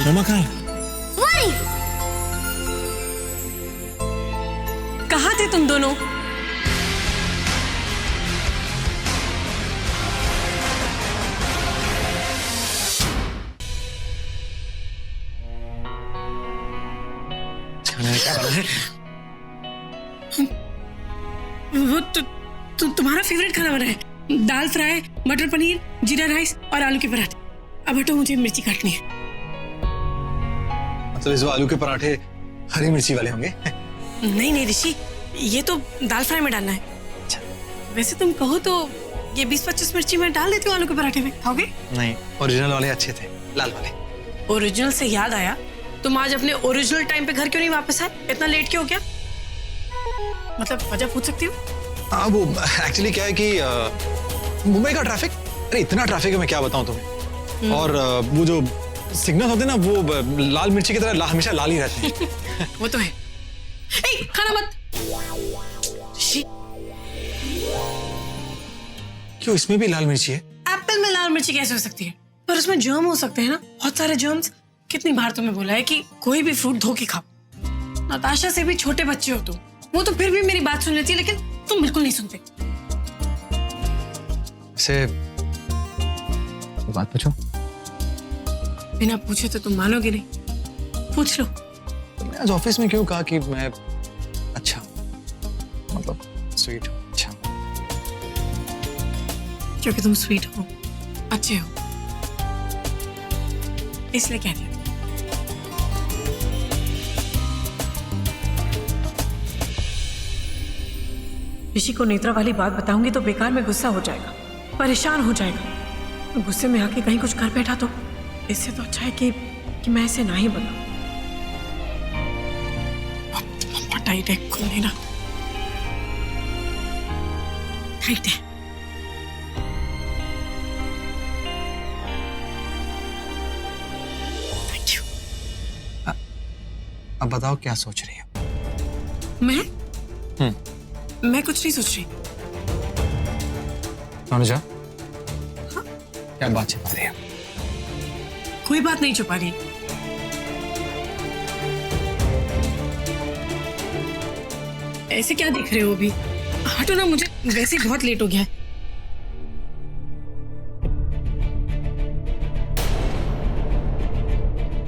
मम्मा कहाँ है? वही। कहाँ थे तुम दोनों? खाने में क्या बना है? वो तुम्हारा फेवरेट खाना बना है, दाल फ्राई, मटर पनीर, जीरा राइस और आलू के पराठे। अब हटो, मुझे मिर्ची काटनी है। मतलब इस आलू के पराठे हरी मिर्ची वाले होंगे? नहीं नहीं ऋषि, ये तो दाल फ्राई में डालना है। अच्छा। वैसे तुम कहो तो ये 20-25 मिर्ची में डाल देती हूँ आलू के पराठे में, खाओगे? नहीं, ओरिजिनल वाले अच्छे थे, लाल वाले। ओरिजिनल से याद आया, तुम आज अपने ओरिजिनल टाइम पे घर क्यों नहीं वापस आए? इतना लेट क्यों हो गया? मतलब वजह पूछ सकती हो? हाँ, वो एक्चुअली क्या है कि मुंबई का ट्रैफिक, अरे इतना ट्रैफिक है, मैं क्या बताऊं तुम्हें। और वो जो सिग्नल होते हैं ना, वो लाल मिर्ची की तरह हमेशा लाल ही रहते हैं। वो तो है। ए, खाना मत। ऋषि, क्यों, इसमें भी लाल मिर्ची है? एप्पल में लाल मिर्ची कैसे हो सकती है? पर उसमें जर्म हो सकते हैं ना, बहुत सारे जर्म्स। कितनी बार तुम्हें बोला है कि कोई भी फ्रूट धो के खाओ। नताशा से भी छोटे बच्चे हो तुम, वो तो फिर भी मेरी बात सुन लेती है, लेकिन तुम बिल्कुल नहीं सुनते। से बात पूछो। बिना पूछे तो तुम मानोगे नहीं। पूछ लो। मैं आज ऑफिस में क्यों कहा कि मैं अच्छा, मतलब स्वीट हूँ, अच्छा। क्योंकि तुम स्वीट हो, अच्छे हो, इसलिए कह दिया। ऋषि को नेत्रा वाली बात बताऊंगी तो बेकार में गुस्सा हो जाएगा, परेशान हो जाएगा। गुस्से में आके कहीं कुछ कर बैठा तो इससे तो अच्छा है कि मैं इसे ना ही बताऊं। अब टाइट है, खुल नहीं ना, टाइट है। Thank you. अब बताओ क्या सोच रही हो? मैं मैं कुछ नहीं सोच रही। अनुजा, हाँ? क्या बात छिपा रही है? कोई बात नहीं छुपा रही। ऐसे क्या देख रहे हो अभी? हटो ना, मुझे वैसे ही बहुत लेट हो गया है।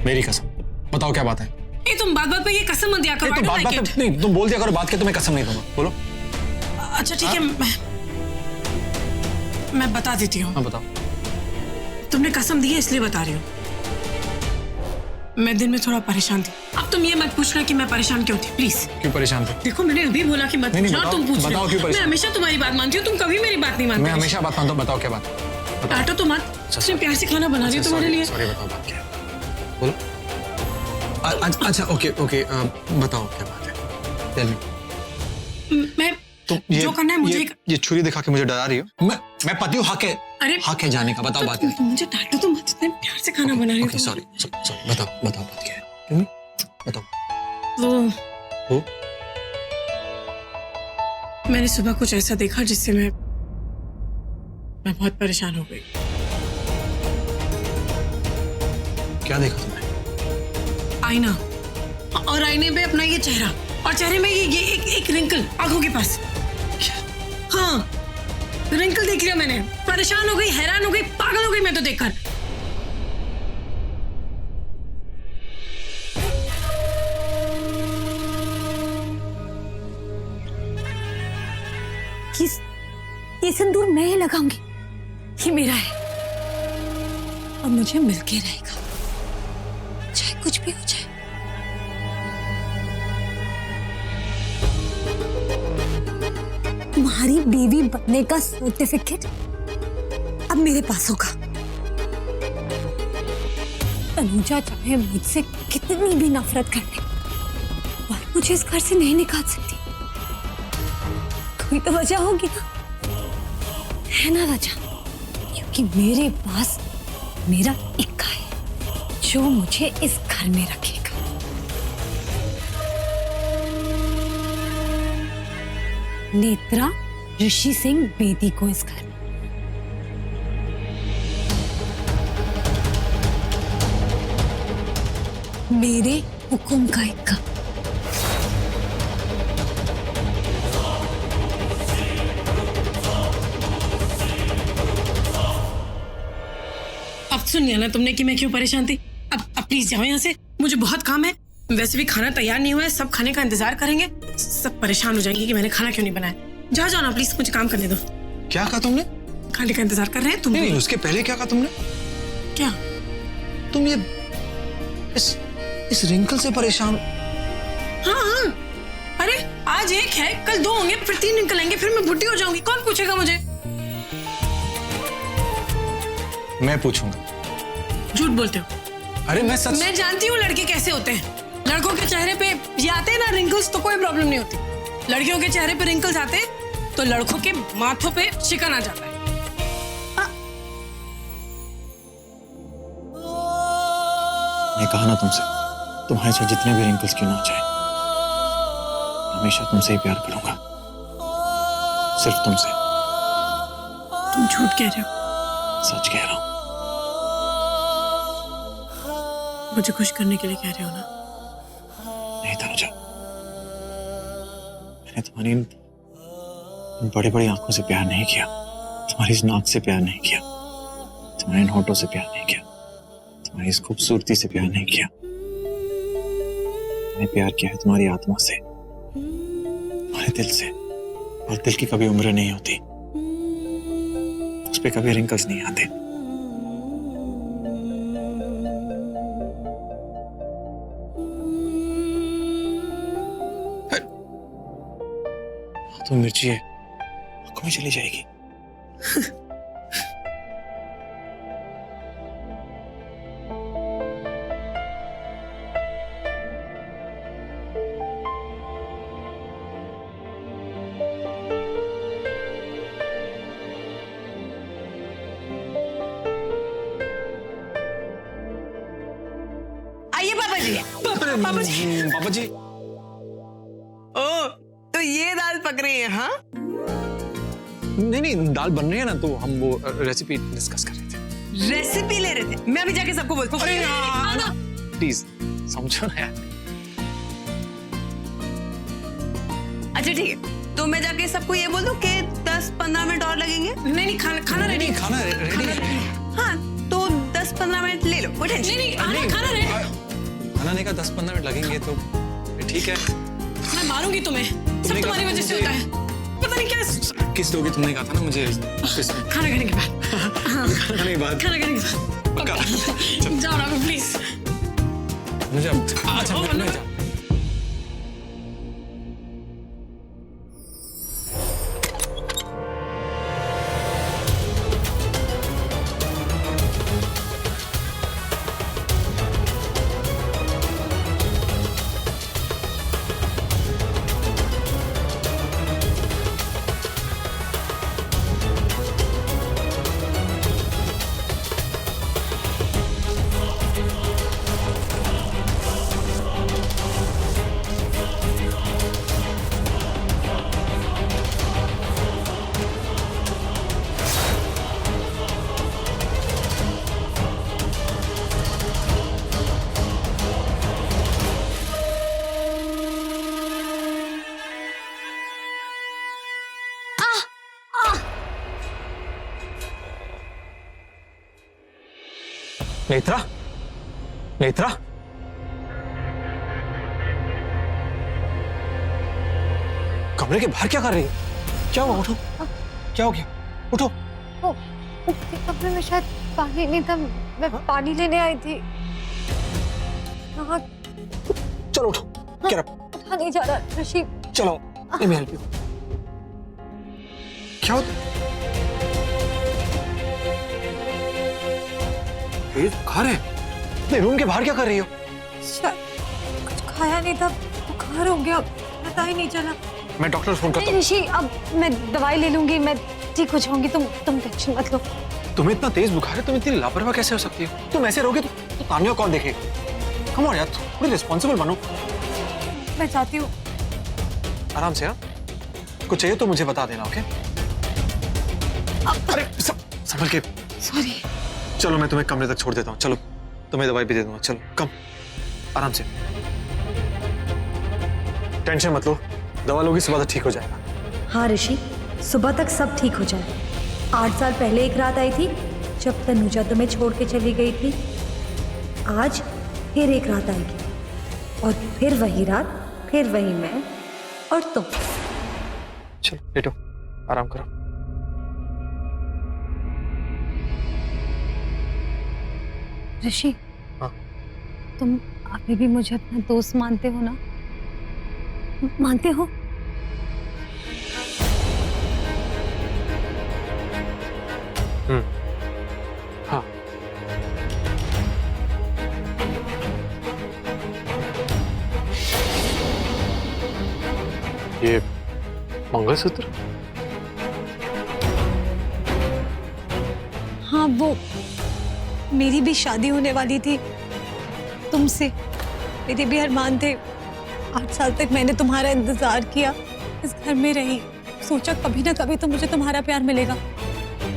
मेरी कसम, बताओ क्या बात है? ए, तुम बात बात पे ये कसम मत दिया करो। तो बात बात नहीं, तुम बोल दिया करो बात के, तो मैं कसम नहीं दूंगा। बोलो। अच्छा ठीक है, मैं बता देती हूँ। हाँ बताओ। तुमने कसम दी है इसलिए बता रही हूँ। मैं दिन में थोड़ा परेशान थी। अब तुम ये मत पूछना कि मैं परेशान क्यों थी, प्लीज। क्यों परेशान थे? देखो, मैंने अभी बोला कि मत पूछना, तुम पूछ रहे हो। मैं हमेशा तुम्हारी बात मानती हूँ, तुम कभी मेरी बात नहीं मानते। मैं हमेशा बात मानता हूँ, बताओ क्या बात? डांटो तो मत, सिर्फ प्यार से खाना बना रही हूँ तुम्हारे लिए। सॉरी, बताओ बात क्या है? बोलो। अच्छा ओके, बताओ क्या बात है? Tell me. मैं तो जो करना है मुझे ये छुरी दिखा के मुझे डरा रही हो? मैं पति हूँ, हक है। अरे हक है जाने का। बताओ बात क्या है? मुझे डांटो तो मत, इतने प्यार से खाना बना रही हूँ। सॉरी, बताओ बात क्या है? बताओ। वो मैंने सुबह कुछ ऐसा देखा जिससे मैं बहुत परेशान हो गई। क्या देखा तुमने? आईना, और आईने पे अपना ये चेहरा, और चेहरे में ये एक रिंकल आंखों के पास। हाँ, रिंकल देख लिया मैंने। परेशान हो गई, हैरान हो गई, पागल हो गई मैं तो देखकर। ये सिंदूर मैं ही लगाऊंगी, ये मेरा है और मुझे मिलके रहेगा, चाहे कुछ भी हो जाए। तुम्हारी बीवी बनने का सर्टिफिकेट अब मेरे पास होगा। तनुजा चाहे मुझसे कितनी भी नफरत कर ले, और मुझे इस घर से नहीं निकाल सकती। कोई तो वजह होगी ना, है ना वजह? क्योंकि मेरे पास मेरा इक्का है जो मुझे इस घर में रखेगा। नेत्रा ऋषि सिंह बेदी को इस घर में। मेरे हुक्म का एक कप। अब सुन लिया ना तुमने कि मैं क्यों परेशान थी। अब प्लीज जाओ यहाँ से, मुझे बहुत काम है। वैसे भी खाना तैयार नहीं हुआ है, सब खाने का इंतजार करेंगे। सब परेशान हो जाएंगे कि मैंने खाना क्यों नहीं बनाया। जाओ जाओ ना प्लीज, मुझे काम करने दो। क्या कहा तुमने? खाने का इंतजार कर रहे हैं तुम। नहीं, उसके पहले क्या कहा तुमने? क्या? तुम ये इस रिंकल से परेशान? हाँ, अरे आज एक है, कल 2 होंगे, फिर 3 निकल आएंगे, फिर मैं बुढ़ी हो जाऊंगी। कौन पूछेगा मुझे? मैं पूछूंगा। झूठ बोलते हो। अरे मैं सच। मैं जानती हूँ लड़के कैसे होते हैं। लड़कों के चेहरे पे ये आते हैं ना रिंकल्स, तो कोई प्रॉब्लम नहीं होती। लड़कियों के चेहरे पे रिंकल्स आते हैं तो लड़कों के माथों पे शिकन आ जाता है। मैं कहा ना तुमसे, तुम्हारे साथ जितने भी रिंकल्स क्यों ना हो जाए, हमेशा तुमसे ही प्यार करूंगा, सिर्फ तुमसे। तुम झूठ कह रहे हो। सच कह रहा हूं। मुझे खुश करने के लिए कह रहे हो ना? नहीं तनुजा, मैंने तुम्हारी बड़े बड़ी आंखों से प्यार नहीं किया, तुम्हारी इस नाक से प्यार नहीं किया, तुम्हारे इन होठों से प्यार नहीं किया, तुम्हारी इस खूबसूरती से प्यार नहीं किया। मैंने प्यार किया है तुम्हारी आत्मा से, तुम्हारे दिल से। और दिल की कभी उम्र नहीं होती, उस पे कभी रिंकल्स नहीं आते। तो मिर्ची है, आंखों में चली जाएगी। आइए पापा जी। पापा जी। पापा जी। ओ, तो ये दाल पक रही है? हाँ, नहीं नहीं, दाल बन रही है ना, तो हम वो रेसिपी डिस्कस कर रहे थे। रेसिपी ले रहे थे। मैं अभी जाके सबको बोलता हूँ। अरे यार, प्लीज समझो ना यार। अच्छा ठीक है, तो मैं जाके सबको ये बोल दूँ कि 10-15 मिनट और लगेंगे। नहीं, खाना रेडी। नहीं, खाना रेडी है। हाँ, तो 10-15 मिनट ले लो, कोई टेंशन नहीं, खाना रेडी। खाना नहीं का 10-15 मिनट लगेंगे तो ठीक है। मैं मारूंगी तुम्हें, सब तुम्हारी वजह से होता है। पता नहीं क्या किस दोगे? तुमने कहा था ना मुझे खाना खाने के बाद। खाने के बाद। खाना खाने के बाद पक्का। जाओ ना प्लीज। मुझे अच्छा मैं जा। नेत्रा, नेत्रा, कमरे के बाहर क्या कर रही है? क्या हुआ? उठो। क्या हो गया? उठो। कमरे में शायद पानी नहीं था, मैं पानी लेने आई थी। चलो उठो। क्या उठा नहीं जा रहा ऋषि। चलो, let me help you। क्या होता? ये बुखार है? नहीं, रूम के बाहर क्या कर रही हो? शायद कुछ खाया नहीं था, बुखार हो गया, पता ही नहीं चला। मैं डॉक्टर फोन करता नहीं हूँ। ऋषि, अब मैं दवाई ले लूंगी, मैं ठीक हो जाऊंगी, तुम टेंशन मत लो। तुम्हें इतना तेज बुखार है, तुम इतनी लापरवाह कैसे हो सकती हो? तुम ऐसे रहोगे तो तानिया कौन देखेगा? कम ऑन यार, थोड़ी रिस्पॉन्सिबल बनो। मैं चाहती हूँ। आराम से। हाँ, कुछ चाहिए तो मुझे बता देना, ओके? अरे संभल के। सॉरी। चलो मैं तुम्हें कमरे तक छोड़ देता हूँ। चलो तुम्हें दवाई भी दे दूंगा। चलो कम। आराम से, टेंशन मत लो, दवा लोगी सुबह तक ठीक हो जाएगा। हाँ ऋषि, सुबह तक सब ठीक हो जाए। 8 साल पहले एक रात आई थी जब तनुजा तुम्हें छोड़ के चली गई थी। आज फिर एक रात आएगी और फिर वही रात, फिर वही मैं और तुम। चलो लेटो, आराम करो। ऋषि, हाँ? तुम अभी भी मुझे अपना दोस्त मानते हो ना? मानते हो? हाँ। ये मंगलसूत्र? हाँ, वो मेरी भी शादी होने वाली थी तुमसे, मेरे भी अरमान थे। 8 साल तक मैंने तुम्हारा इंतजार किया, इस घर में रही, सोचा कभी ना कभी तो मुझे तुम्हारा प्यार मिलेगा,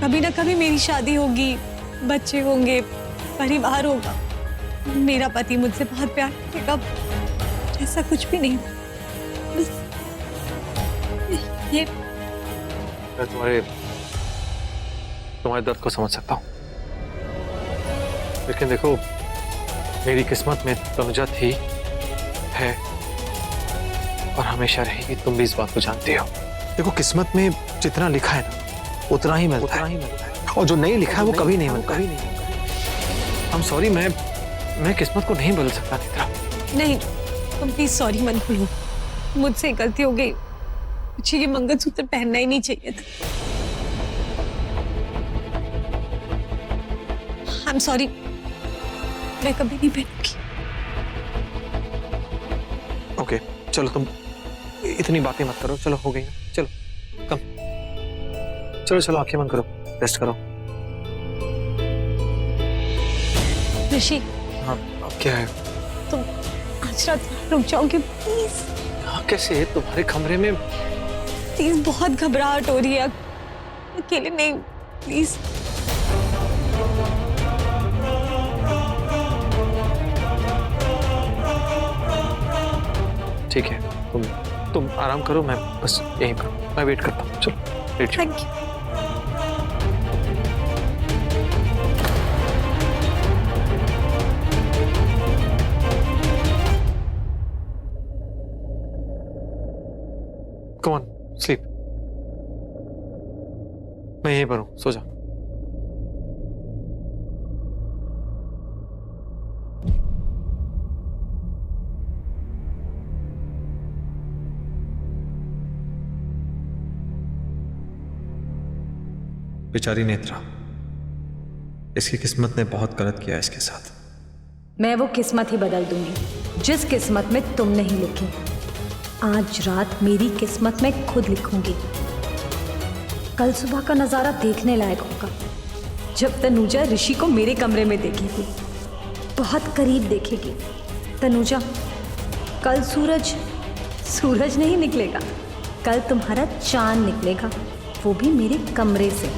कभी ना कभी मेरी शादी होगी, बच्चे होंगे, परिवार होगा, मेरा पति मुझसे बहुत प्यार करेगा। ऐसा कुछ भी नहीं, बस ये मैं तुम्हारे दर्द को समझ सकता हूँ, लेकिन देखो मेरी किस्मत में तनुजा थी, है और हमेशा रहेगी। तुम भी इस बात को जानते हो। देखो किस्मत में जितना लिखा है ना उतना ही मिलता है, और जो नहीं लिखा है वो कभी नहीं मिलता। I'm sorry, मैं किस्मत को नहीं बदल सकता नेत्रा। नहीं, तुम प्लीज सॉरी मत बोलो, मुझसे गलती हो गई, मुझे ये मंगलसूत्र पहनना ही नहीं चाहिए था। I'm sorry, मैं कभी नहीं पहनूंगी। ओके चलो, तुम इतनी बातें मत करो, चलो हो गई ना, चलो कम, चलो चलो आंखें बंद करो, रेस्ट करो। ऋषि, हाँ अब क्या है? तुम आज रात रुक जाओगे प्लीज? हाँ कैसे? तुम्हारे कमरे में? प्लीज, बहुत घबराहट हो रही है, अकेले नहीं, प्लीज। ठीक है, तुम आराम करो, मैं बस यहीं पर मैं वेट करता हूँ। चलो लेट जाओ। Thank you. Come on, sleep. मैं यहीं पर हूँ, सो जा। बेचारी नेत्रा, इसकी किस्मत ने बहुत गलत किया इसके साथ। मैं वो किस्मत ही बदल दूंगी जिस किस्मत में तुम नहीं लिखी। आज रात मेरी किस्मत में खुद लिखूंगी। कल सुबह का नजारा देखने लायक होगा जब तनुजा ऋषि को मेरे कमरे में देखेगी, बहुत करीब देखेगी। तनुजा, कल सूरज नहीं निकलेगा, कल तुम्हारा चांद निकलेगा, वो भी मेरे कमरे से।